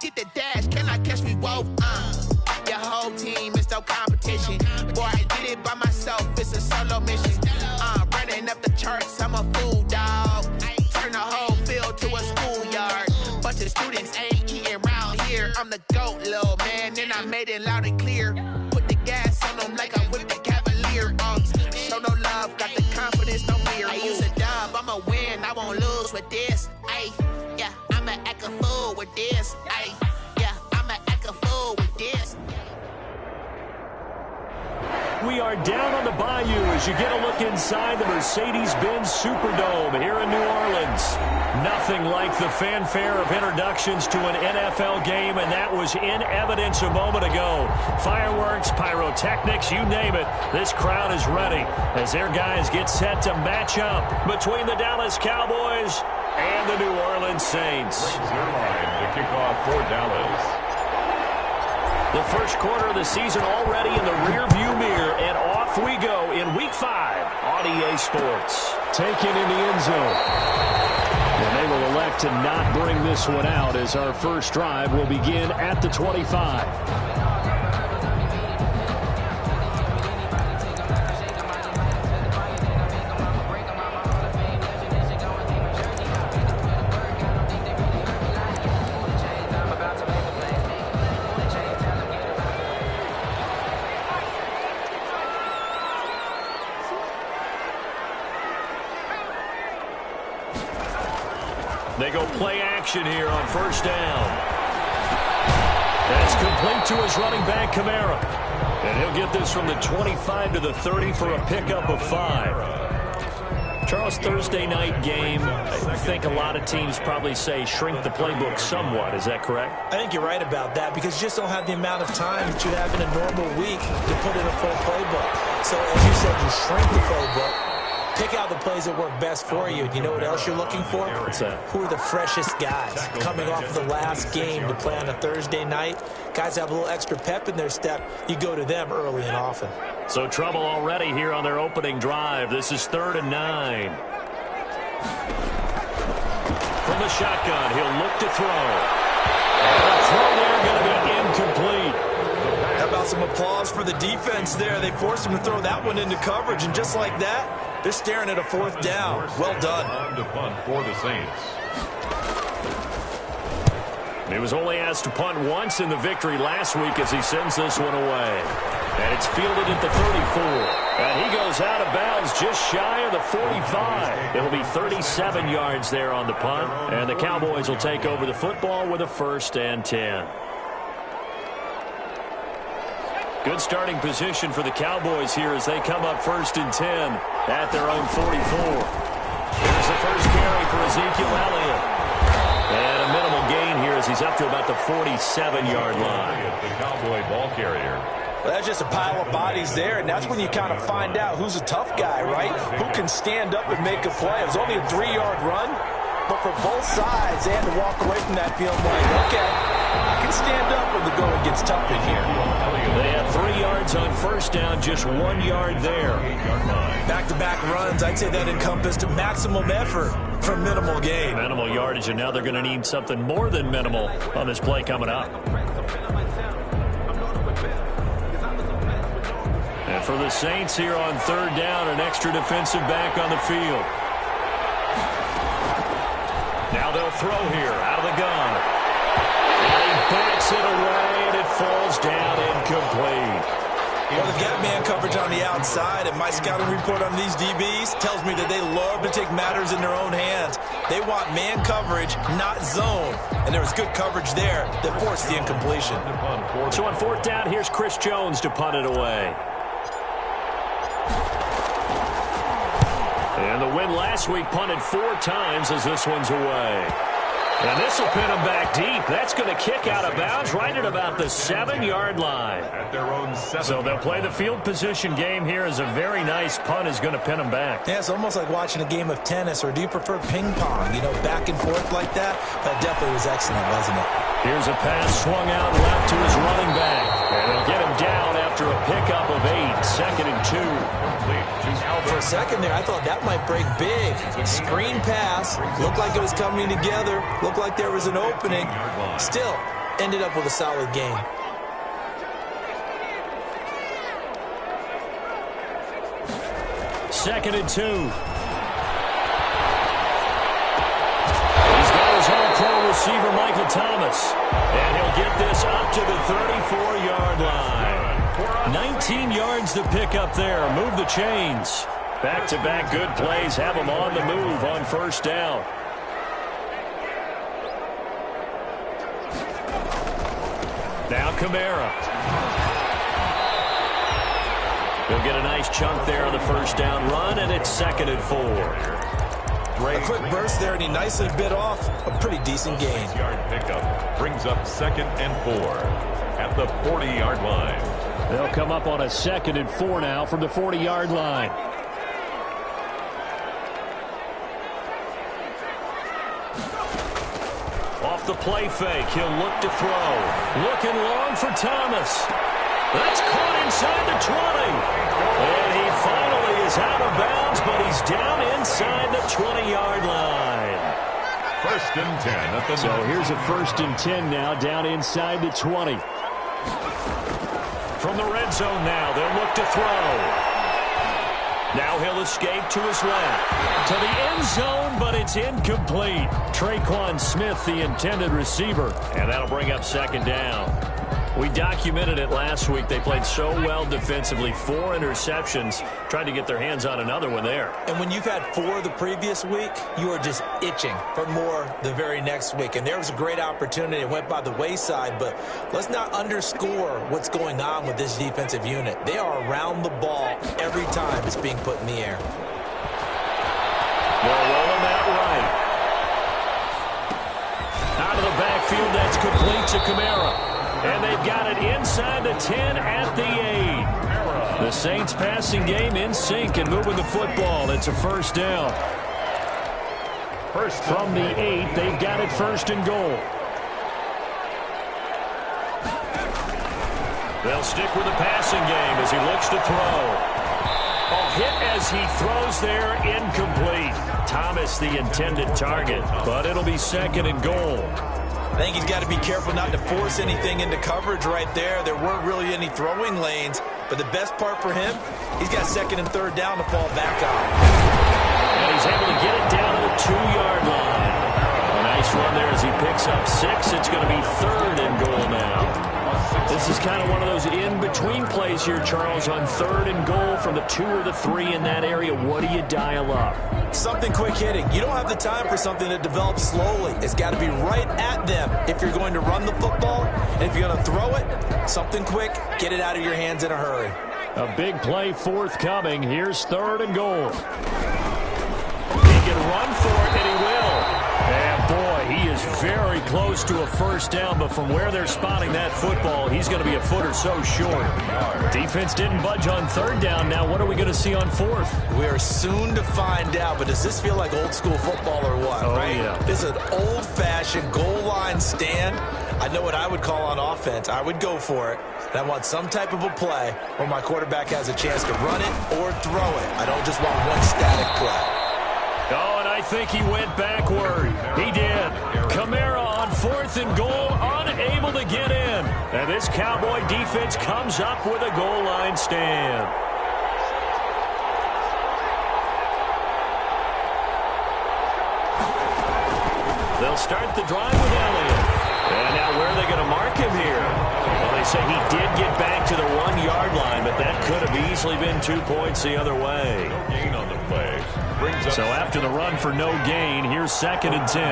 get the dash, can I catch me? Whoa, your whole team is no competition. Boy, I did it by myself, it's a solo mission. Running up the charts, I'm a fool, dog. Turn the whole field to a schoolyard. Bunch of students ain't eating round here. I'm the GOAT, little man, and I made it loud and clear. Put the gas on them like I whipped the Cavalier. Show no love, got the confidence, no fear. I use a dub, I'ma win, I won't lose with this. Ay, yeah, I'ma act a fool with this. Ay, yeah, I'ma act a fool with this. We are down on the bayou as you get a look inside the Mercedes-Benz Superdome here in New Orleans. Nothing like the fanfare of introductions to an NFL game, and that was in evidence a moment ago. Fireworks, pyrotechnics, you name it. This crowd is ready as their guys get set to match up between the Dallas Cowboys and the New Orleans Saints. The kickoff for Dallas. The first quarter of the season already in the rearview mirror, and off we go in Week 5 on EA Sports. Taken in the end zone. And they will elect to not bring this one out as our first drive will begin at the 25. They go play action here on first down. That's complete to his running back, Kamara. And he'll get this from the 25 to the 30 for a pickup of 5. Charles, Thursday night game, I think a lot of teams probably say shrink the playbook somewhat. Is that correct? I think you're right about that because you just don't have the amount of time that you have in a normal week to put in a full playbook. So as you said, you shrink the playbook. Pick out the plays that work best for you. You know what else you're looking for? What's that? Who are the freshest guys coming off of the last game to play on a Thursday night? Guys have a little extra pep in their step. You go to them early and often. So trouble already here on their opening drive. This is 3rd and 9. From the shotgun, he'll look to throw. And the throw there going to be incomplete. How about some applause for the defense there? They forced him to throw that one into coverage, and just like that, they're staring at a 4th down. Well done. Time to punt for the Saints. He was only asked to punt once in the victory last week as he sends this one away. And it's fielded at the 34. And he goes out of bounds just shy of the 45. It'll be 37 yards there on the punt. And the Cowboys will take over the football with a 1st and 10. Good starting position for the Cowboys here as they come up 1st and 10 at their own 44. Here's the first carry for Ezekiel Elliott. And a minimal gain here as he's up to about the 47-yard line. The Cowboy ball carrier. Well, that's just a pile of bodies there, and that's when you kind of find out who's a tough guy, right? Who can stand up and make a play. It was only a 3-yard run, but for both sides, they had to walk away from that field like, okay, I can stand up when the going gets tough in here. They have 3 yards on first down, just 1 yard there. Back-to-back runs, I'd say that encompassed maximum effort for minimal gain. Minimal yardage, and now they're going to need something more than minimal on this play coming up. And for the Saints here on 3rd down, an extra defensive back on the field. Now they'll throw here out of the gun. And he backs it away, and it falls down incomplete. Well, they've got man coverage on the outside, and my scouting report on these DBs tells me that they love to take matters in their own hands. They want man coverage, not zone. And there was good coverage there that forced the incompletion. So on 4th down, here's Chris Jones to punt it away. And the win last week punted 4 times as this one's away. And this will pin them back deep. That's going to kick out of bounds right at about the 7-yard line. At their own 7. So they'll play the field position game here as a very nice punt is going to pin them back. Yeah, it's almost like watching a game of tennis, or do you prefer ping pong? You know, back and forth like that? That definitely was excellent, wasn't it? Here's a pass swung out left to his running back. And they'll get him down after a pickup of 8, 2nd and 2. For a second there, I thought that might break big. Screen pass. Looked like it was coming together. Looked like there was an opening. Still, ended up with a solid game. Second and 2. He's got his all-pro receiver, Michael Thomas. And he'll get this up to the 34-yard line. 19 yards to pick up there. Move the chains. Back-to-back good plays have him on the move on first down. Now Kamara. He'll get a nice chunk there on the first down run, and it's second and 4. A quick burst there, and he nicely bit off a pretty decent gain. Yard pickup brings up second and 4 at the 40-yard line. They'll come up on a second and 4 now from the 40-yard line. Off the play fake, he'll look to throw. Looking long for Thomas. That's caught inside the 20. And he finally is out of bounds, but he's down inside the 20-yard line. First and 10 at the So here's a first and 10 now down inside the 20. From the red zone now, they'll look to throw. Now he'll escape to his left. To the end zone, but it's incomplete. Traquan Smith, the intended receiver. And that'll bring up second down. We documented it last week. They played so well defensively. 4 interceptions. Tried to get their hands on another one there. And when you've had 4 the previous week, you are just itching for more the very next week. And there was a great opportunity. It went by the wayside, but let's not underscore what's going on with this defensive unit. They are around the ball every time it's being put in the air. They'll roll him out right. Out of the backfield, that's complete to Kamara. And they've got it inside the 10 at the 8. The Saints passing game in sync and moving the football. It's a first down. From the 8, they've got it first and goal. They'll stick with the passing game as he looks to throw. A hit as he throws there, incomplete. Thomas the intended target, but it'll be second and goal. I think he's got to be careful not to force anything into coverage right there. There weren't really any throwing lanes, but the best part for him, he's got second and third down to fall back on. And he's able to get it down to the 2-yard line. A nice run there as he picks up 6. It's going to be third and goal now. This is kind of one of those in-between plays here, Charles, on third and goal from the 2 or the 3 in that area. What do you dial up? Something quick hitting. You don't have the time for something that develops slowly. It's got to be right at them if you're going to run the football. And if you're going to throw it, something quick, get it out of your hands in a hurry. A big play forthcoming. Here's third and goal. He can run for it, and he will. And, boy, he is very close to a first down, but from where they're spotting that football, he's going to be a foot or so short. Defense didn't budge on third down. Now what are we going to see on fourth? We are soon to find out, but does this feel like old school football or what? Oh, right? yeah. This is an old-fashioned goal line stand. I know what I would call on offense. I would go for it. And I want some type of a play where my quarterback has a chance to run it or throw it. I don't just want one static play. Oh, and I think he went backward. He did. Kamara on fourth and goal, unable to get in. And this Cowboy defense comes up with a goal line stand. They'll start the drive with Elliott. And now where are they going to mark him here? Well, they say he did get back to the 1-yard line, but that could have easily been 2 points the other way. No gain on the play. So after the run for no gain, here's second and 10.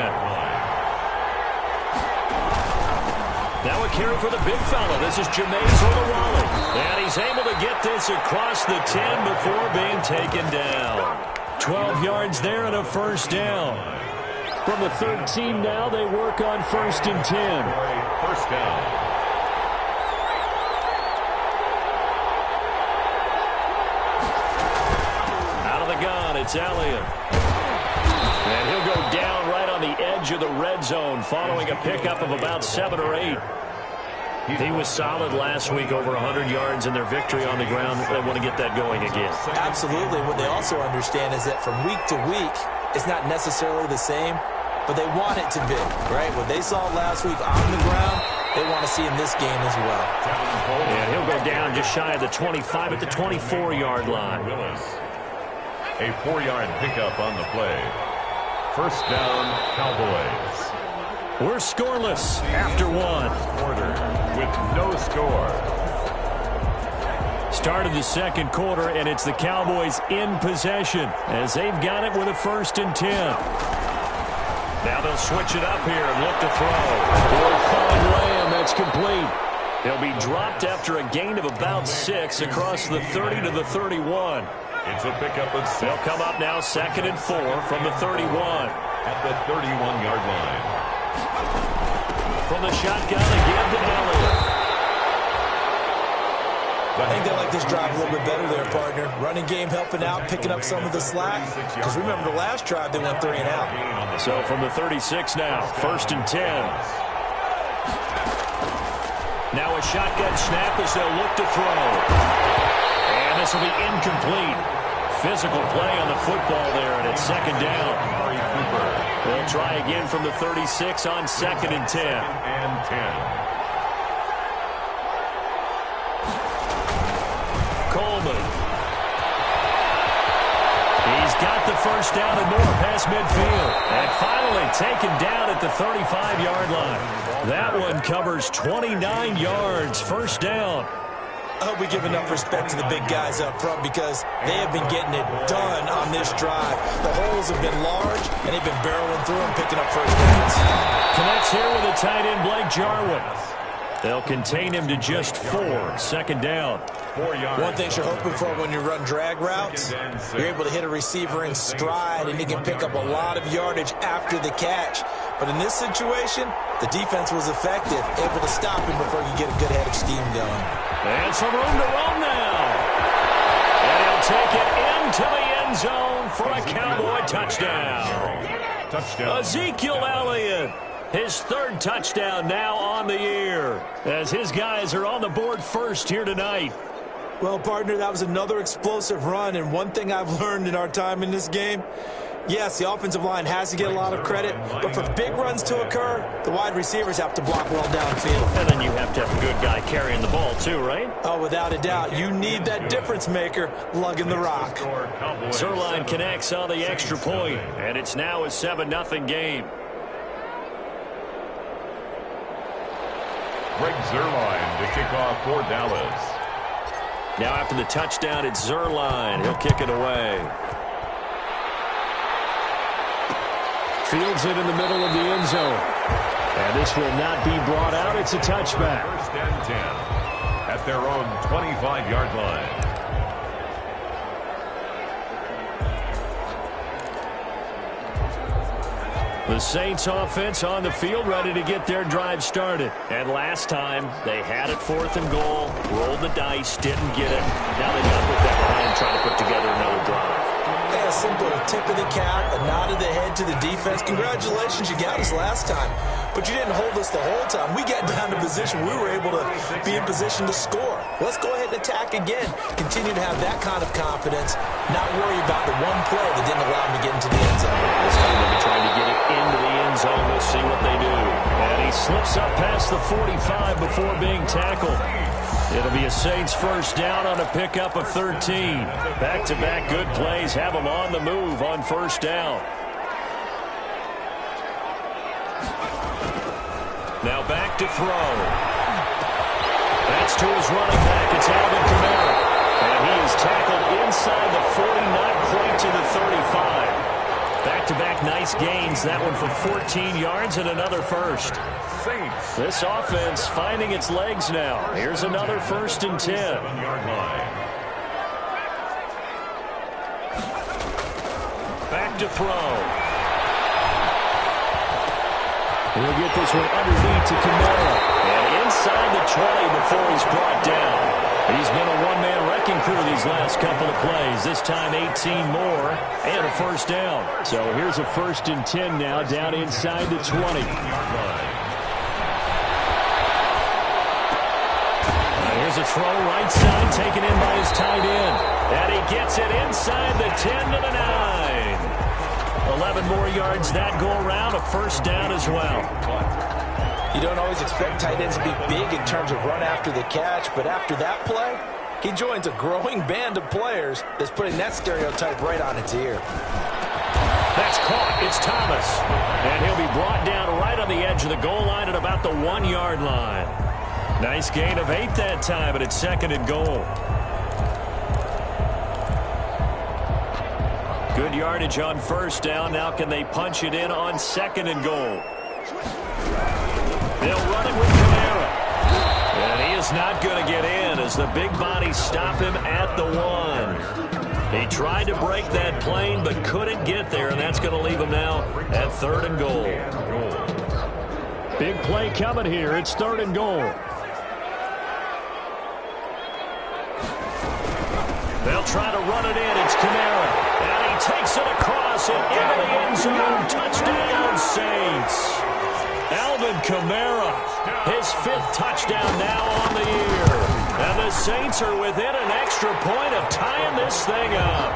Now a carry for the big fella. This is Jameis Olawale. And he's able to get this across the 10 before being taken down. 12 yards there and a first down. From the 13 now, they work on first and 10. First down. It's Elliott. And he'll go down right on the edge of the red zone following a pickup of about 7 or 8. He was solid last week, over 100 yards in their victory on the ground. They want to get that going again. Absolutely. What they also understand is that from week to week, it's not necessarily the same, but they want it to be, right? What they saw last week on the ground, they see in this game as well. And he'll go down just shy of the 25 at the 24-yard line. A 4-yard pickup on the play. First down, Cowboys. We're scoreless after one. Quarter with no score. Start of the second quarter, and it's the Cowboys in possession as they've got it with a 1st and 10. Now they'll switch it up here and look to throw. They'll find Lamb. That's complete. He'll be dropped after a gain of about 6 across the 30 to the 31. It's a pickup of 6. They'll come up now 2nd and 4 from the 31. At the 31-yard line. From the shotgun again to Elliott. I think they like this drive a little bit better there, partner. Running game helping out, picking up some of the slack. Because remember, the last drive they went 3 and out. So from the 36 now, 1st and 10. Now a shotgun snap as they'll look to throw. And this will be incomplete. Physical play on the football there, and it's 2nd down. They'll try again from the 36 on 2nd and 10. And 10. Coleman. He's got the 1st down and more past midfield. And finally taken down at the 35-yard line. That one covers 29 yards. 1st down. I hope we give enough respect to the big guys up front because they have been getting it done on this drive. The holes have been large, and they've been barreling through and picking up 1st downs. Connects here with a tight end, Blake Jarwin. They'll contain him to just 4. 2nd down. 4 yards. One thing you're hoping for when you run drag routes, you're able to hit a receiver in stride, and he can pick up a lot of yardage after the catch. But in this situation, the defense was effective, able to stop him before you get a good head of steam going. And some room to roam now. And he'll take it into the end zone for a Cowboy touchdown. Touchdown. Ezekiel Elliott, his 3rd touchdown now on the year, as his guys are on the board first here tonight. Well, partner, that was another explosive run, and one thing I've learned in our time in this game, yes, the offensive line has to get a lot of credit, but for big runs to occur, the wide receivers have to block well downfield. And then you have to have a good guy carrying the ball too, right? Oh, without a doubt. You need that difference maker lugging the rock. Zerline connects on the extra point, and it's now a 7-0 game. Greg Zerline to kick off for Dallas. Now after the touchdown, it's Zerline. He'll kick it away. Fields it in the middle of the end zone. And this will not be brought out. It's a touchback. 1st and 10 at their own 25-yard line. The Saints offense on the field, ready to get their drive started. And last time, they had it 4th and goal, rolled the dice, didn't get it. Now they got to put that behind and try to put together another drive. A simple tip of the cap, a nod of the head to the defense. Congratulations, you got us last time. But you didn't hold us the whole time. We got down to position. We were able to be in position to score. Let's go ahead and attack again. Continue to have that kind of confidence. Not worry about the one play that didn't allow them to get into the end zone. This time they'll be trying to get it into the end zone. We'll see what they do. And he slips up past the 45 before being tackled. It'll be a Saints 1st down on a pickup of 13. Back-to-back good plays have them on the move on 1st down. Now back to throw. That's to his running back. It's Alvin Kamara. And he is tackled inside the 40, not quite to the 35. Back-to-back nice gains. That one for 14 yards and another 1st. Saints. This offense finding its legs now. Here's another 1st and 10. 7-yard line. Back to throw. He'll get this one underneath to Kamara. And inside the 20 before he's brought down. He's been a one-man wrecking crew these last couple of plays. This time 18 more and a 1st down. So here's a 1st and 10 now down inside the 20. Here's a throw right side taken in by his tight end. And he gets it inside the 10 to the 9. 11 more yards that go around, a 1st down as well. You don't always expect tight ends to be big in terms of run after the catch, but after that play, he joins a growing band of players that's putting that stereotype right on its ear. That's caught. It's Thomas. And he'll be brought down right on the edge of the goal line at about the 1-yard line. Nice gain of 8 that time, but it's 2nd and goal. Good yardage on 1st down. Now can they punch it in on 2nd and goal? They'll run it with Kamara. And he is not going to get in as the big bodies stop him at the 1. He tried to break that plane but couldn't get there, and that's going to leave him now at 3rd and goal. Big play coming here. It's 3rd and goal. They'll try to run it in. It's Kamara. And he takes it across and into the end zone. Touchdown, Saints. Alvin Kamara, his 5th touchdown now on the year. And the Saints are within an extra point of tying this thing up.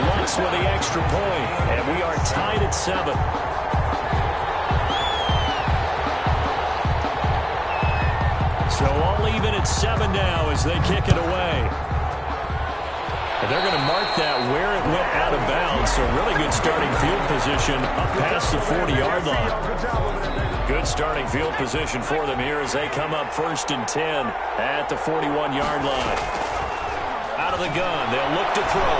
Lutz with the extra point, and we are tied at 7. So all even at 7 now as they kick it away. And they're going to mark that where it went out of bounds. So really good starting field position up past the 40-yard line. Good starting field position for them here as they come up 1st and 10 at the 41-yard line. Out of the gun, they'll look to throw.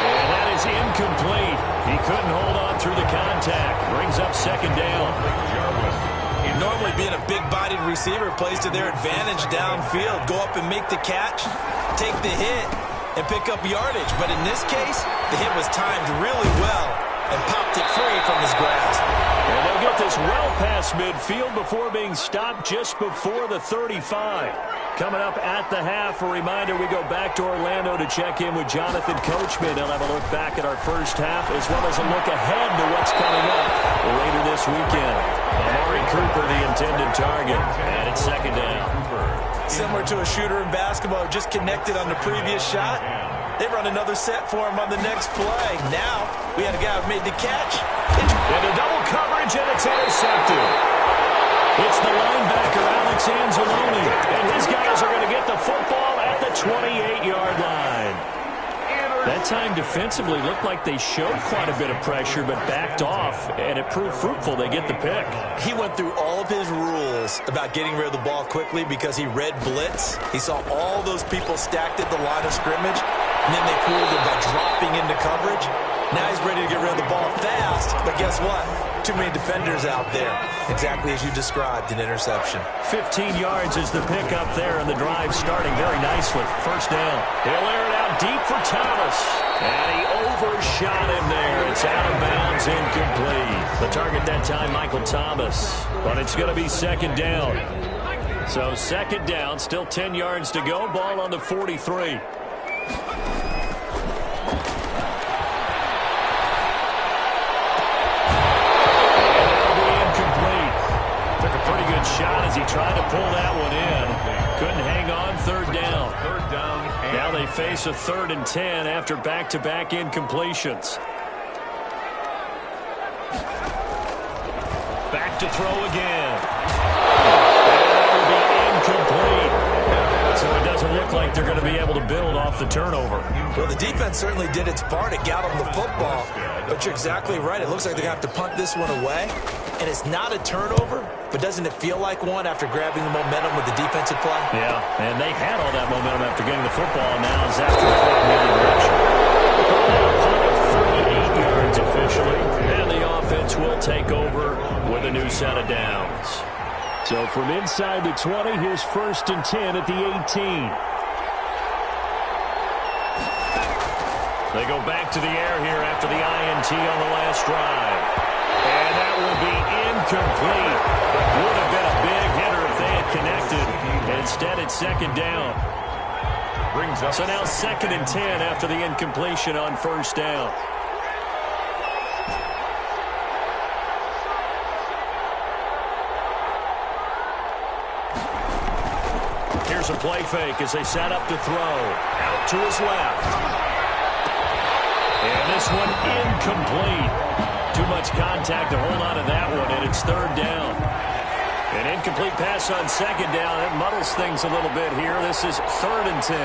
And that is incomplete. He couldn't hold on through the contact. Brings up 2nd down. Normally being a big-bodied receiver plays to their advantage downfield. Go up and make the catch, take the hit, and pick up yardage. But in this case, the hit was timed really well and popped it free from his grasp. And they'll get this well past midfield before being stopped just before the 35. Coming up at the half, a reminder, we go back to Orlando to check in with Jonathan Coachman. He'll have a look back at our first half as well as a look ahead to what's coming up later this weekend. Amari Cooper, the intended target, and it's 2nd down. Similar to a shooter in basketball, just connected on the previous shot. They run another set for him on the next play. Now, we had a guy who made the catch. And a double coverage, and it's intercepted. It's the linebacker, Alex Anzalone, and his guys are going to get the football at the 28-yard line. That time defensively looked like they showed quite a bit of pressure but backed off, and it proved fruitful. They get the pick. He went through all of his rules about getting rid of the ball quickly because he read blitz. He saw all those people stacked at the line of scrimmage, and then they fooled him by dropping into coverage. Now he's ready to get rid of the ball fast, but guess what? Too many defenders out there. Exactly as you described, an interception. 15 yards is the pick up there, and the drive starting very nicely. 1st down. He'll air it out deep for Thomas. And he overshot him there. It's out of bounds, incomplete. The target that time, Michael Thomas. But it's going to be 2nd down. So 2nd down, still 10 yards to go. Ball on the 43. Shot as he tried to pull that one in. Couldn't hang on. 3rd down. Now they face a 3rd and 10 after back-to-back incompletions. Back to throw again. And that will be incomplete. So it doesn't look like they're going to be able to build off the turnover. Well, the defense certainly did its part. It got them the football. But you're exactly right. It looks like they're going to have to punt this one away. And it's not a turnover, but doesn't it feel like one after grabbing the momentum with the defensive play? Yeah, and they had all that momentum after getting the football. Now is after the other direction. 38 yards officially, and the offense will take over with a new set of downs. So from inside the 20, here's 1st and 10 at the 18. They go back to the air here after the INT on the last drive. And that will be incomplete. Would have been a big hitter if they had connected. Instead, it's 2nd down. So now 2nd and 10 after the incompletion on 1st down. Here's a play fake as they set up to throw. Out to his left. And this one incomplete. Too much contact to hold on to that one, and it's third down. An incomplete pass on second down. It muddles things a little bit here. This is 3rd and 10.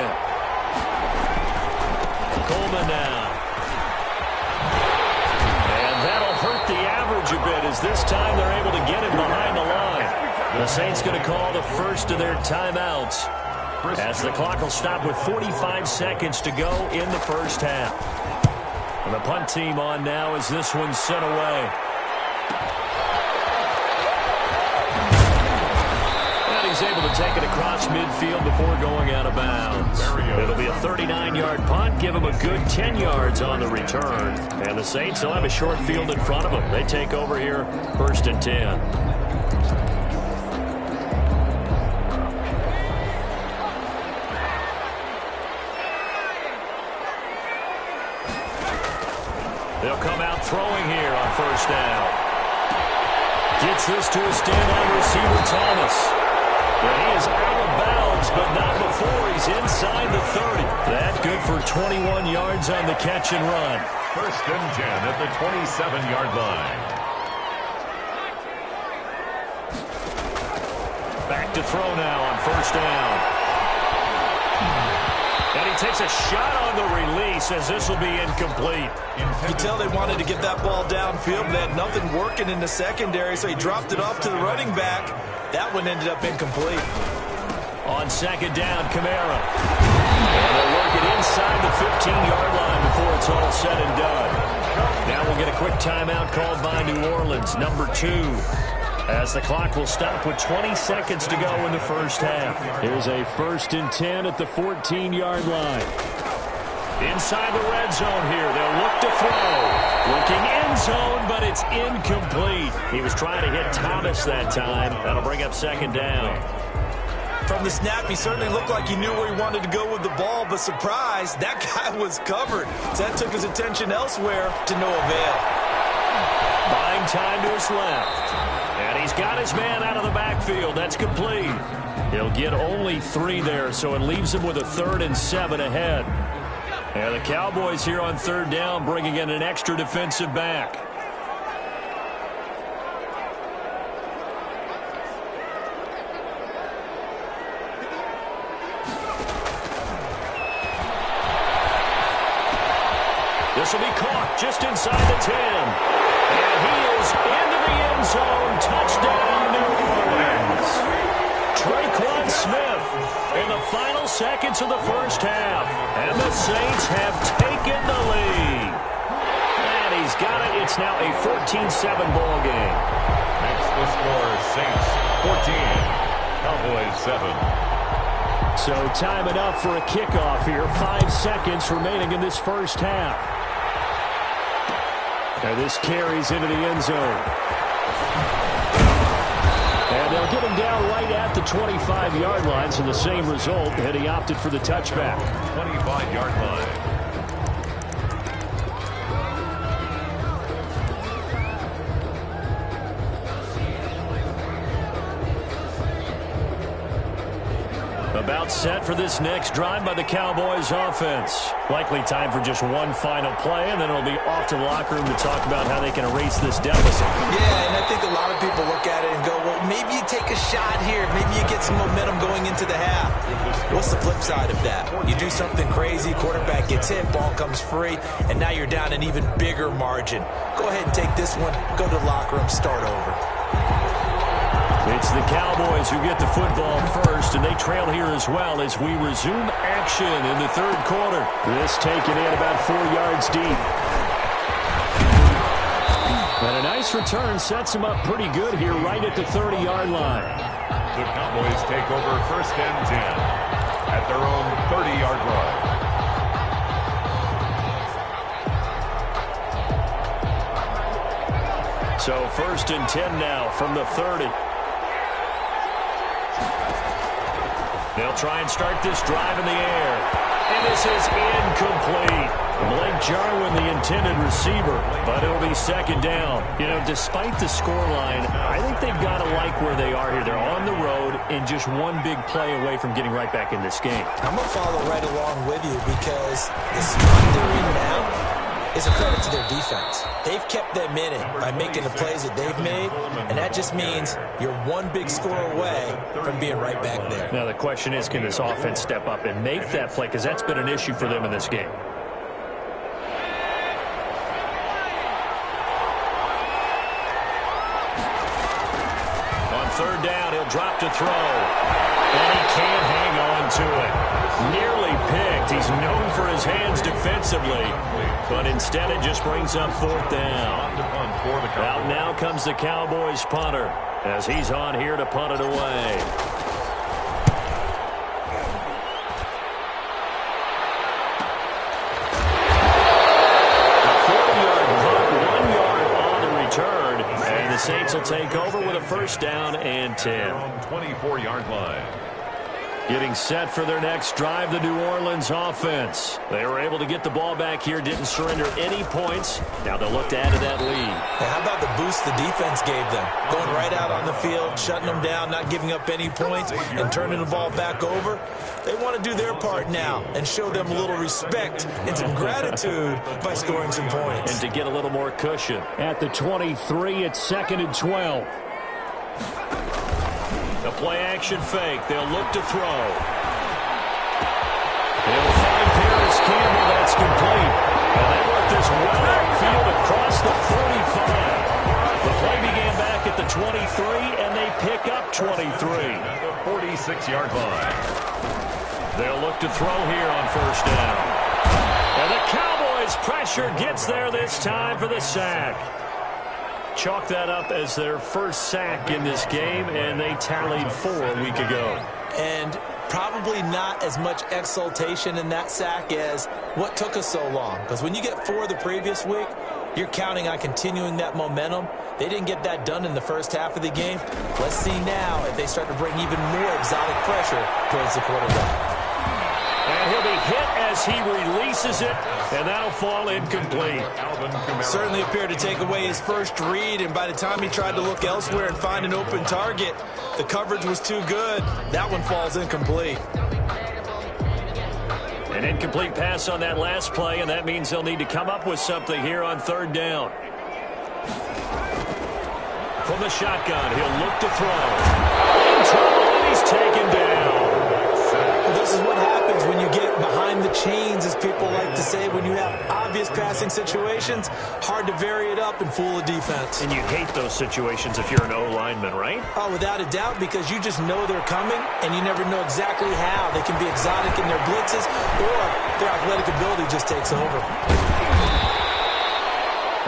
Coleman now. And that'll hurt the average a bit as this time they're able to get him behind the line. The Saints going to call the first of their timeouts as the clock will stop with 45 seconds to go in the first half. And the punt team on now as this one's sent away. And he's able to take it across midfield before going out of bounds. It'll be a 39-yard punt. Give him a good 10 yards on the return. And the Saints will have a short field in front of them. They take over here 1st and 10. They'll come out throwing here on 1st down. Gets this to a standout receiver, Thomas. And he is out of bounds, but not before he's inside the 30. That good for 21 yards on the catch and run. 1st and 10 at the 27-yard line. Back to throw now on 1st down. And he takes a shot on the release as this will be incomplete. You tell they wanted to get that ball downfield, but they had nothing working in the secondary, so he dropped it off to the running back. That one ended up incomplete. On 2nd down, Kamara. And they'll work it inside the 15-yard line before it's all said and done. Now we'll get a quick timeout called by New Orleans, number 2. As the clock will stop with 20 seconds to go in the first half. Here's a 1st and 10 at the 14-yard line. Inside the red zone here. They'll look to throw. Looking end zone, but it's incomplete. He was trying to hit Thomas that time. That'll bring up 2nd down. From the snap, he certainly looked like he knew where he wanted to go with the ball, but surprise, that guy was covered. So that took his attention elsewhere to no avail. Buying time to his left. And he's got his man out of the backfield. That's complete. He'll get only 3 there, so it leaves him with a 3rd and 7 ahead. And the Cowboys here on 3rd down bringing in an extra defensive back. This will be caught just inside the 10. And he is into the end zone. Touchdown, New Orleans. Traquan Smith in the final seconds of the first half. And the Saints have taken the lead. And he's got it. It's now a 14-7 ball game. Makes the score Saints 14, Cowboys 7. So time enough for a kickoff here. 5 seconds remaining in this first half. And this carries into the end zone. And they'll get him down right at the 25-yard line, so the same result, and he opted for the touchback. 25-yard line. About set for this next drive by the Cowboys offense. Likely time for just one final play, and then it'll be off to the locker room to talk about how they can erase this deficit. Yeah, and I think a lot of people look at it and go, well, maybe you take a shot here. Maybe you get some momentum going into the half. What's the flip side of that? You do something crazy, quarterback gets hit, ball comes free, and now you're down an even bigger margin. Go ahead and take this one, go to the locker room, start over. It's the Cowboys who get the football first, and they trail here as well as we resume action in the 3rd quarter. This taken in about 4 yards deep. And a nice return sets him up pretty good here right at the 30-yard line. The Cowboys take over 1st and 10 at their own 30-yard line. So 1st and 10 now from the 30. They'll try and start this drive in the air. And this is incomplete. Blake Jarwin, the intended receiver, but it'll be 2nd down. You know, despite the scoreline, I think they've got to like where they are here. They're on the road and just one big play away from getting right back in this game. I'm going to follow right along with you because the spot they're in now, is a credit to their defense. They've kept them in it by making the plays that they've made, and that just means you're one big score away from being right back there. Now the question is, can this offense step up and make that play? Because that's been an issue for them in this game. On third down, he'll drop to throw. And he can't hang on to it. Nearly picked. He's known for his hands defensively. But instead it just brings up fourth down. Out now comes the Cowboys punter as he's on here to punt it away. A 40-yard punt, 1 yard on the return. And the Saints will take over with a first down and 10. 24-yard line. Getting set for their next drive, the New Orleans offense. They were able to get the ball back here, didn't surrender any points. Now they'll look to add to that lead. Now, how about the boost the defense gave them? Going right out on the field, shutting them down, not giving up any points, and turning the ball back over. They want to do their part now and show them a little respect and some gratitude by scoring some points. And to get a little more cushion. At the 23, it's 2nd and 12. A play-action fake. They'll look to throw. They'll find Paris Campbell. That's complete. And they work this well outfield across the 45. The play began back at the 23, and they pick up 23. 46-yard line. They'll look to throw here on first down. And the Cowboys' pressure gets there this time for the sack. Chalk that up as their first sack in this game, and they tallied 4 a week ago. And probably not as much exultation in that sack as what took us so long. Because when you get 4 the previous week, you're counting on continuing that momentum. They didn't get that done in the first half of the game. Let's see now if they start to bring even more exotic pressure towards the quarterback. And he'll be hit as he releases it, and that'll fall incomplete. Certainly appeared to take away his first read, and by the time he tried to look elsewhere and find an open target, the coverage was too good. That one falls incomplete. An incomplete pass on that last play, and that means they'll need to come up with something here on third down. From the shotgun, he'll look to throw. In trouble, and he's taken down. This is what happens when you get behind the chains, as people like to say, when you have obvious passing situations. Hard to vary it up and fool a defense. And you hate those situations if you're an O-lineman, right? Oh, without a doubt, because you just know they're coming, and you never know exactly how. They can be exotic in their blitzes, or their athletic ability just takes over.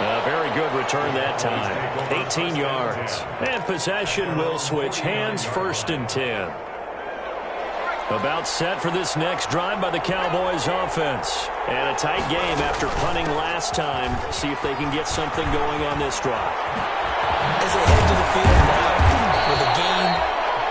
A very good return that time. 18 yards. And possession will switch hands, 1st and 10. About set for this next drive by the Cowboys offense. And a tight game after punting last time. See if they can get something going on this drive. As they head to the field now, with a game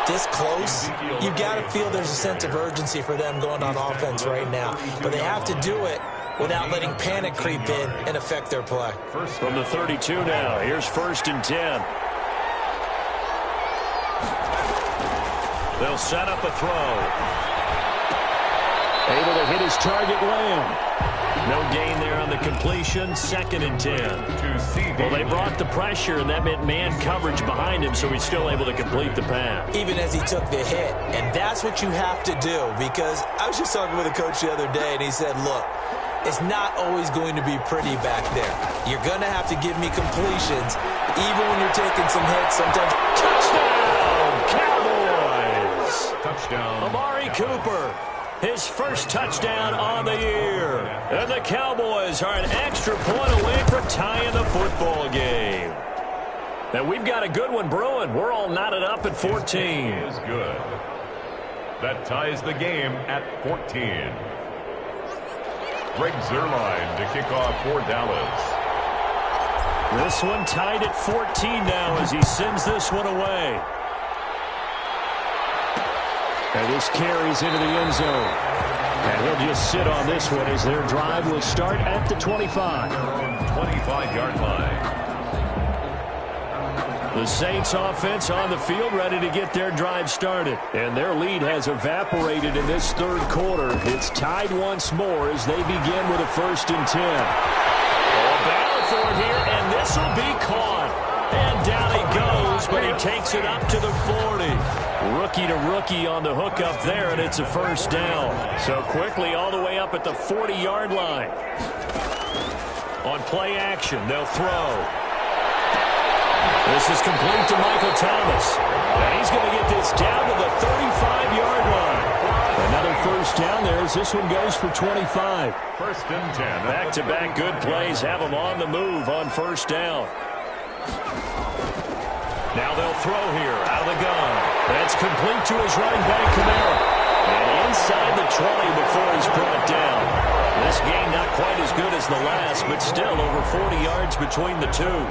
this close, you've got to feel there's a sense of urgency for them going on offense right now. But they have to do it without letting panic creep in and affect their play. From the 32 now, here's 1st and 10. They'll set up a throw. Able to hit his target, Lamb. No gain there on the completion, 2nd and 10. Well, they brought the pressure, and that meant man coverage behind him, so he's still able to complete the pass. Even as he took the hit. And that's what you have to do, because I was just talking with a coach the other day, and he said, look, it's not always going to be pretty back there. You're going to have to give me completions, even when you're taking some hits. Sometimes. Touchdown, Cowboys! Touchdown. Amari Cooper, his first touchdown on the year. And the Cowboys are an extra point away from tying the football game. Now we've got a good one brewing. We're all knotted up at 14. Is good. That ties the game at 14. Greg Zuerlein to kick off for Dallas. This one tied at 14 now as he sends this one away. And this carries into the end zone. And he'll just sit on this one as their drive will start at the 25. 25-yard line. The Saints offense on the field ready to get their drive started. And their lead has evaporated in this third quarter. It's tied once more as they begin with a 1st and 10. This will be caught. And down he goes, but he takes it up to the 40. Rookie to rookie on the hook up there, and it's a first down. So quickly all the way up at the 40-yard line. On play action, they'll throw. This is complete to Michael Thomas. And he's going to get this down to the 35-yard line. Another first down there as this one goes for 25. First and 10. Back-to-back good plays have them on the move on first down. Now they'll throw here out of the gun. That's complete to his running back, Kamara. And inside the 20 before he's brought down. This game not quite as good as the last, but still over 40 yards between the two.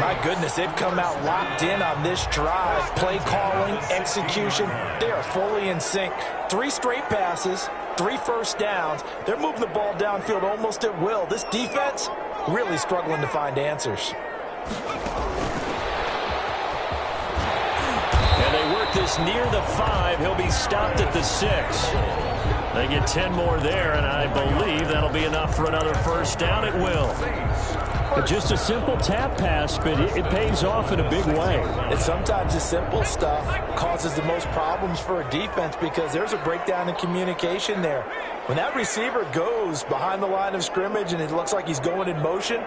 My goodness, they've come out locked in on this drive. Play calling, execution, they are fully in sync. 3 straight passes, 3 first downs. They're moving the ball downfield almost at will. This defense really struggling to find answers. And they work this near the 5. He'll be stopped at the 6. They get 10 more there, and I believe that'll be enough for another first down. It will. Just a simple tap pass, but it pays off in a big way. And sometimes the simple stuff causes the most problems for a defense because there's a breakdown in communication there. When that receiver goes behind the line of scrimmage and it looks like he's going in motion,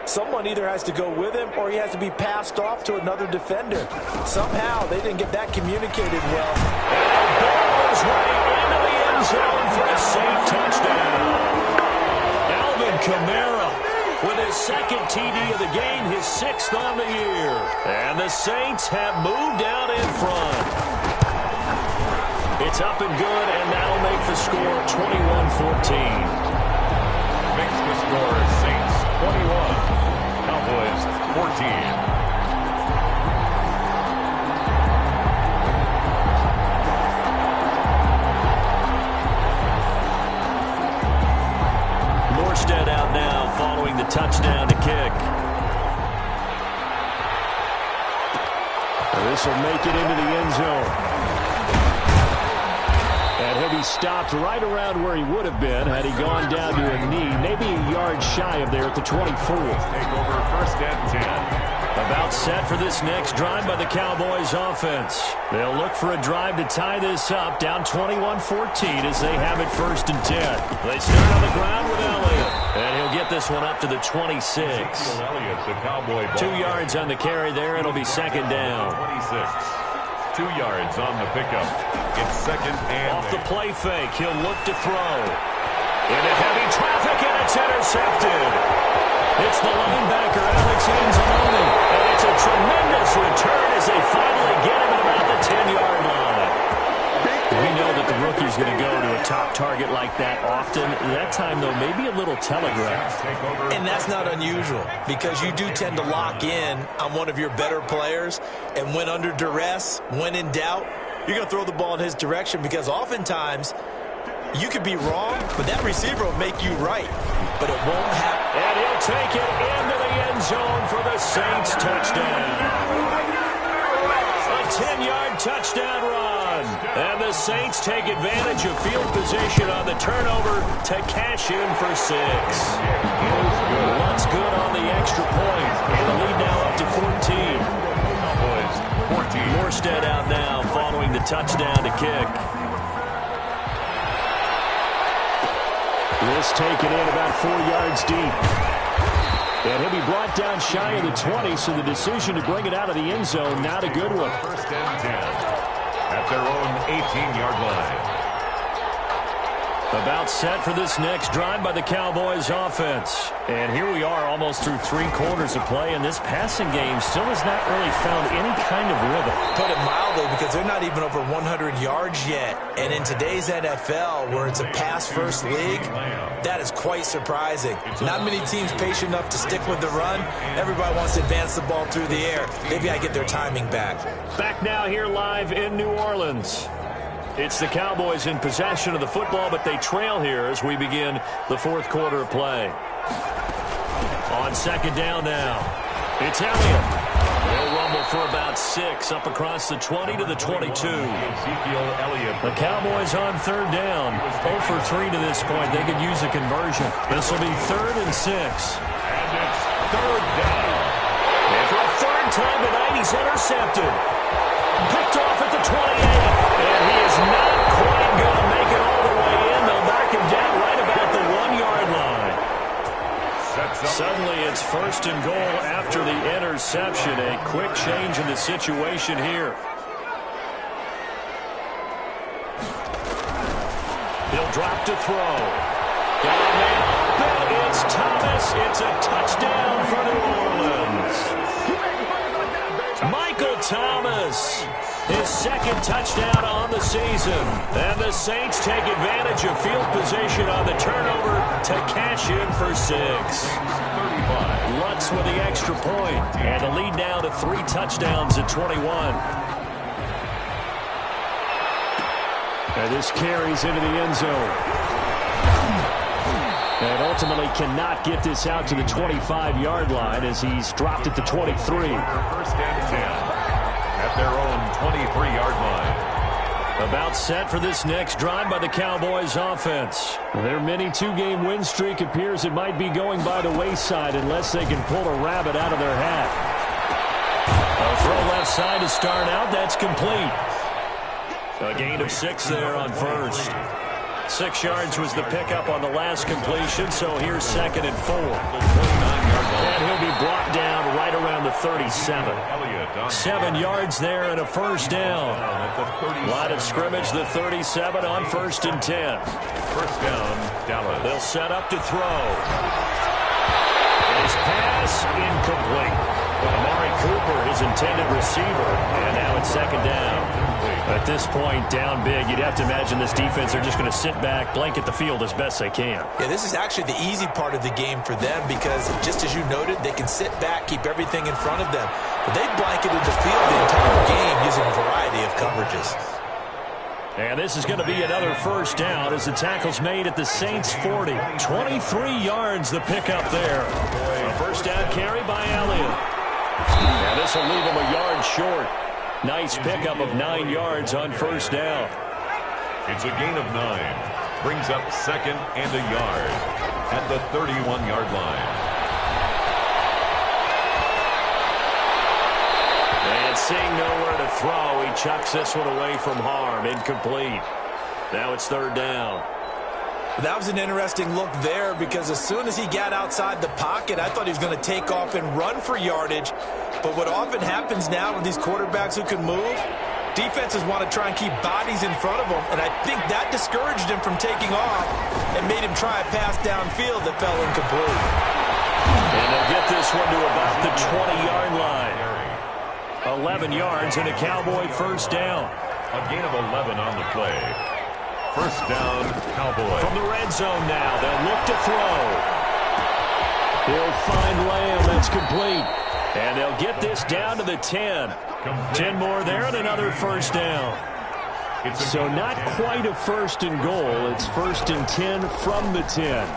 someone either has to go with him or he has to be passed off to another defender. Somehow they didn't get that communicated well. And the ball is right into the end zone for a safe touchdown. Alvin Kamara with his second TD of the game, his 6th on the year. And the Saints have moved out in front. It's up and good, and that'll make the score 21-14. Makes the score Saints 21, Cowboys 14. Out now following the touchdown to kick. This will make it into the end zone. And he'll be stopped right around where he would have been had he gone down to a knee, maybe a yard shy of there at the 24. Take over first and 10. About set for this next drive by the Cowboys offense. They'll look for a drive to tie this up, down 21-14 as they have it first and 10. They start on the ground with Elliott, and he'll get this one up to the 26. Elliott's a Cowboy ball. 2 yards on the carry there. It'll be second down. 26. 2 yards on the pickup. It's second and off the play fake. He'll look to throw. Into heavy traffic, and it's intercepted. It's the linebacker, Alex Anzalone, and it's a tremendous return as they finally get him at about the 10-yard line. We know that the rookie's going to go to a top target like that often. That time, though, maybe a little telegraph. And that's not unusual because you do tend to lock in on one of your better players, and when under duress, when in doubt, you're going to throw the ball in his direction because oftentimes you could be wrong, but that receiver will make you right. But it won't happen. And he'll take it into the end zone for the Saints touchdown. A 10-yard touchdown run. And the Saints take advantage of field position on the turnover to cash in for 6. What's good on the extra point. And the lead now up to 14. Cowboys 14. Morstead out now following the touchdown to kick. This taken in about 4 yards deep. And he'll be brought down shy of the 20, so the decision to bring it out of the end zone, not a good one. First and 10 at their own 18-yard line. About set for this next drive by the Cowboys offense. And here we are almost through 3 quarters of play, and this passing game still has not really found any kind of rhythm. Put it mildly, because they're not even over 100 yards yet. And in today's NFL, where it's a pass-first league, that is quite surprising. Not many teams patient enough to stick with the run. Everybody wants to advance the ball through the air. They've got to get their timing back. Back now here live in New Orleans. It's the Cowboys in possession of the football, but they trail here as we begin the 4th quarter of play. On second down now, it's Elliott. They'll rumble for about 6 up across the 20 to the 22. Ezekiel Elliott. The Cowboys on third down. 0 for 3 to this point. They could use a conversion. This will be 3rd and 6. And it's third down. One time tonight, he's intercepted. Picked off at the 28. And he is not quite going to make it all the way in. They'll knock him down right about the 1-yard line. Suddenly, it's first and goal after the interception. A quick change in the situation here. He'll drop to throw. Got a man open. It's Thomas. It's a touchdown for New Orleans. Michael Thomas, his second touchdown on the season. And the Saints take advantage of field position on the turnover to cash in for 6. Lutz with the extra point. And the lead now to 3 touchdowns at 21. And this carries into the end zone. And ultimately cannot get this out to the 25-yard line as he's dropped at the 23. First and 10 at their own 23-yard line. About set for this next drive by the Cowboys offense. Their mini 2-game win streak appears it might be going by the wayside unless they can pull a rabbit out of their hat. A throw left side to start out. That's complete. A gain of 6 there on first. 6 yards was the pickup on the last completion, so here's 2nd and 4. And he'll be brought down right around the 37. 7 yards there and a first down. Line of scrimmage, the 37 on 1st and 10. First down, Dallas. They'll set up to throw. His pass incomplete. Amari Cooper, his intended receiver, and now it's 2nd down. At this point, down big, you'd have to imagine this defense are just going to sit back, blanket the field as best they can. Yeah, this is actually the easy part of the game for them because, just as you noted, they can sit back, keep everything in front of them. But they blanketed the field the entire game using a variety of coverages. And this is going to be another first down as the tackle's made at the Saints' 40. 23 yards the pickup there. A first down carry by Elliott. And this will leave him a yard short. Nice pickup of 9 yards on first down. It's a gain of 9. Brings up 2nd and a yard at the 31-yard line. And seeing nowhere to throw, he chucks this one away from harm. Incomplete. Now it's 3rd down. That was an interesting look there because as soon as he got outside the pocket, I thought he was going to take off and run for yardage. But what often happens now with these quarterbacks who can move, defenses want to try and keep bodies in front of them. And I think that discouraged him from taking off and made him try a pass downfield that fell incomplete. And they'll get this one to about the 20-yard line. 11 yards and a Cowboy first down. A gain of 11 on the play. First down, Cowboys. From the red zone now, they'll look to throw. He'll find Lamb. That's complete. And they'll get this down to the 10. 10 more there and another first down. So not quite a first and goal. It's 1st and 10 from the 10.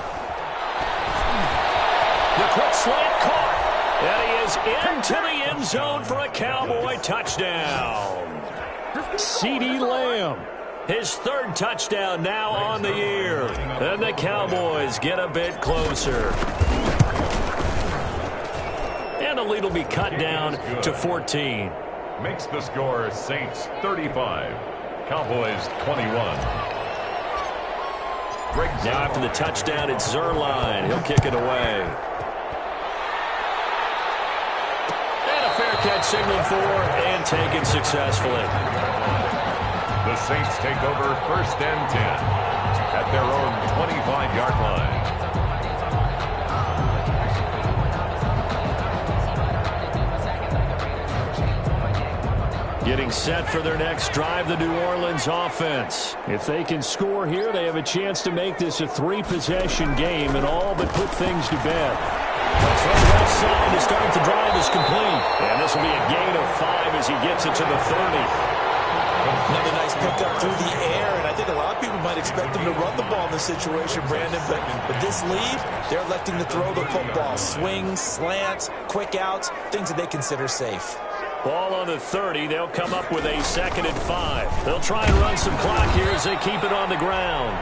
The quick slant caught. And he is into the end zone for a Cowboy touchdown. CeeDee Lamb. His 3rd touchdown now on the year. And the Cowboys get a bit closer. And the lead will be cut down to 14. Makes the score Saints 35, Cowboys 21. Now after the touchdown, it's Zerline. He'll kick it away. And a fair catch signaled for and taken successfully. The Saints take over 1st and 10 at their own 25-yard line. Getting set for their next drive, the New Orleans offense. If they can score here, they have a chance to make this a 3-possession game and all but put things to bed. From the left side to start the drive is complete. And this will be a gain of 5 as he gets it to the 30. Another nice pickup through the air, and I think a lot of people might expect them to run the ball in this situation, Brandon, but with this lead, they're electing to throw the football. Swings, slants, quick outs, things that they consider safe. Ball on the 30. They'll come up with a 2nd and 5. They'll try and run some clock here as they keep it on the ground.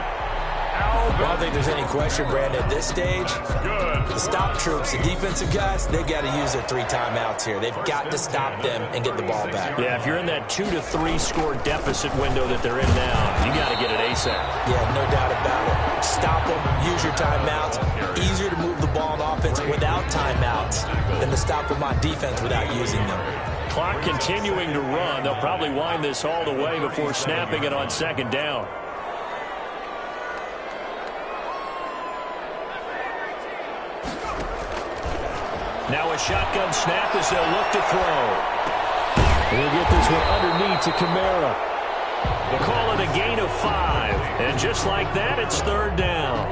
I don't think there's any question, Brandon, at this stage, the stop troops, the defensive guys, they got to use their 3 timeouts here. They've got to stop them and get the ball back. Yeah, if you're in that 2 to 3 score deficit window that they're in now, you got to get it ASAP. Yeah, no doubt about it. Stop them, use your timeouts. Easier to move the ball on offense without timeouts than to stop them on defense without using them. Clock continuing to run. They'll probably wind this all the way before snapping it on 2nd down. Now a shotgun snap as they'll look to throw. We'll get this one underneath to Kamara. We'll call it a gain of 5. And just like that, it's 3rd down.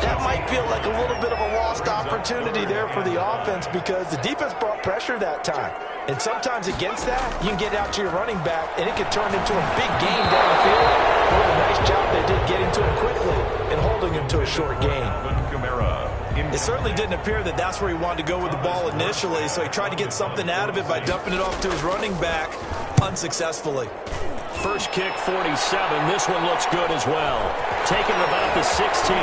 That might feel like a little bit of a lost opportunity there for the offense because the defense brought pressure that time. And sometimes against that, you can get out to your running back, and it can turn into a big gain downfield. What a nice job they did getting to him quickly and holding him to a short gain. It certainly didn't appear that that's where he wanted to go with the ball initially, so he tried to get something out of it by dumping it off to his running back unsuccessfully. First kick, 47. This one looks good as well. Taking about the 16.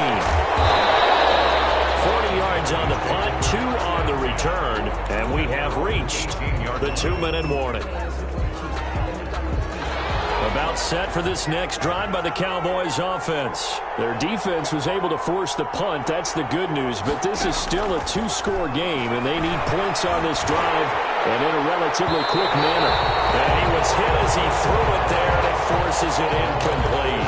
40 yards on the punt, 2 on the return, and we have reached the 2-minute warning. About set for this next drive by the Cowboys offense. Their defense was able to force the punt. That's the good news, but this is still a 2-score game, and they need points on this drive and in a relatively quick manner. And he was hit as he threw it there, and it forces it incomplete.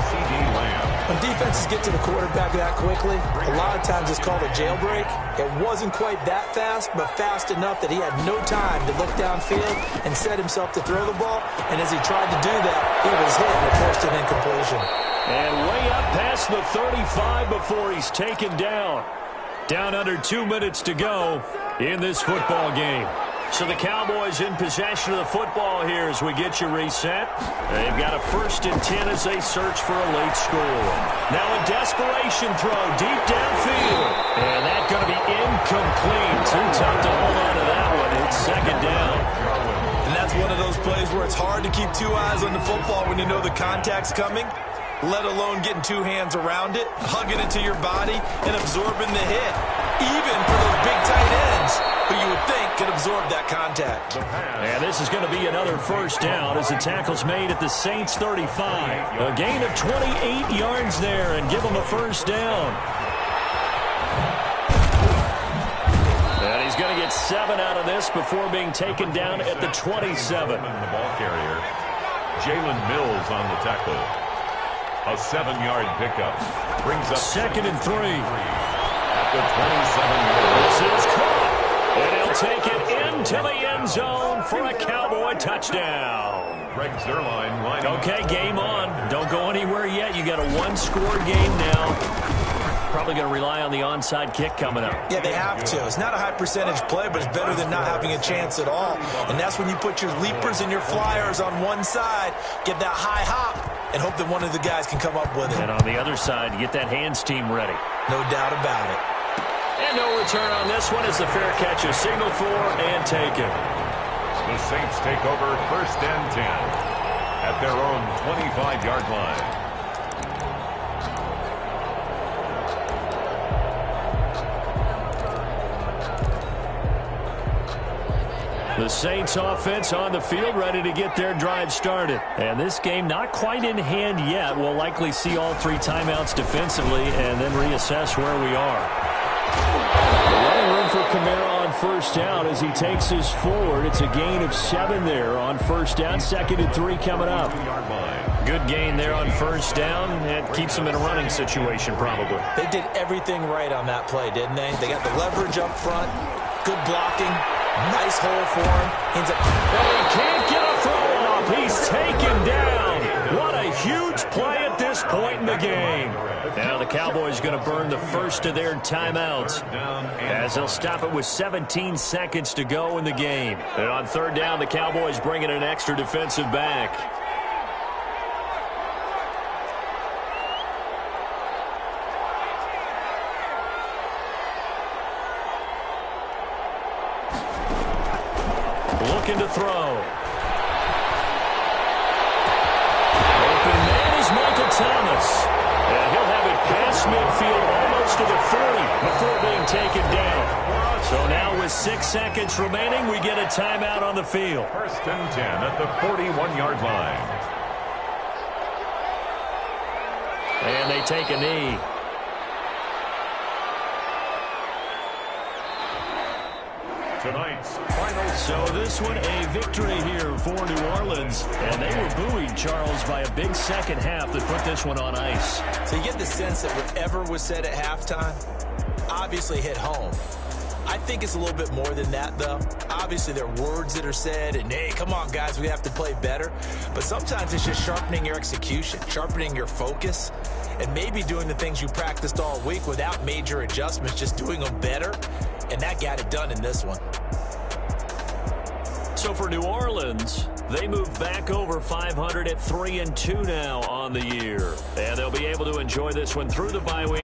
When defenses get to the quarterback that quickly, a lot of times it's called a jailbreak. It wasn't quite that fast, but fast enough that he had no time to look downfield and set himself to throw the ball. And as he tried to do that, he was hit and forced an incompletion. And way up past the 35 before he's taken down. Down under 2 minutes to go in this football game. So the Cowboys in possession of the football here as we get you reset. They've got a 1st and 10 as they search for a late score. Now a desperation throw deep downfield. And that's going to be incomplete. Too tough to hold on to that one. It's 2nd down. And that's one of those plays where it's hard to keep 2 eyes on the football when you know the contact's coming, let alone getting 2 hands around it, hugging it to your body, and absorbing the hit. Even for those big tight ends who you would think could absorb that contact. And this is going to be another 1st down as the tackle's made at the Saints 35. A gain of 28 yards there and give them a 1st down. And he's going to get 7 out of this before being taken down at the 27. The ball carrier, Jalen Mills on the tackle. A 7-yard pickup. Brings up 2nd and 3. At the 27-yard. This is caught. And he'll take it into the end zone for a Cowboy touchdown. Greg Zuerlein lining up. Okay, game on. Don't go anywhere yet. You got a 1-score game now. Probably going to rely on the onside kick coming up. Yeah, they have to. It's not a high percentage play, but it's better than not having a chance at all. And that's when you put your leapers and your flyers on one side, get that high hop, and hope that one of the guys can come up with it. And on the other side, you get that hands team ready. No doubt about it. And no return on this one as the fair catch is signaled for and taken. The Saints take over 1st and 10 at their own 25-yard line. The Saints offense on the field ready to get their drive started. And this game not quite in hand yet. We'll likely see all 3 timeouts defensively and then reassess where we are. Running room for Kamara on 1st down as he takes us forward. It's a gain of 7 there on 1st down. 2nd and 3 coming up. Good gain there on 1st down. It keeps them in a running situation probably. They did everything right on that play, didn't they? They got the leverage up front, good blocking, nice hole for him. Ends up. He can't get a throw off. He's taken down. What a huge play at this point in the game. Now the Cowboys going to burn the first of their timeouts as they'll stop it with 17 seconds to go in the game. And on 3rd down, the Cowboys bring in an extra defensive back. Looking to throw. Open man is Michael Thomas. And he'll have it to the 40 before being taken down. So now with 6 seconds remaining, we get a timeout on the field. 1st and 10 at the 41-yard line. And they take a knee. Tonight's final. So this one a victory here for New Orleans. And they were buoyed, Charles, by a big second half that put this one on ice. So you get the sense that whatever was said at halftime obviously hit home. I think it's a little bit more than that, though. Obviously, there are words that are said, and, hey, come on, guys, we have to play better. But sometimes it's just sharpening your execution, sharpening your focus, and maybe doing the things you practiced all week without major adjustments, just doing them better, and that got it done in this one. So for New Orleans, they move back over 500 at 3-2 now on the year. And they'll be able to enjoy this one through the bye week.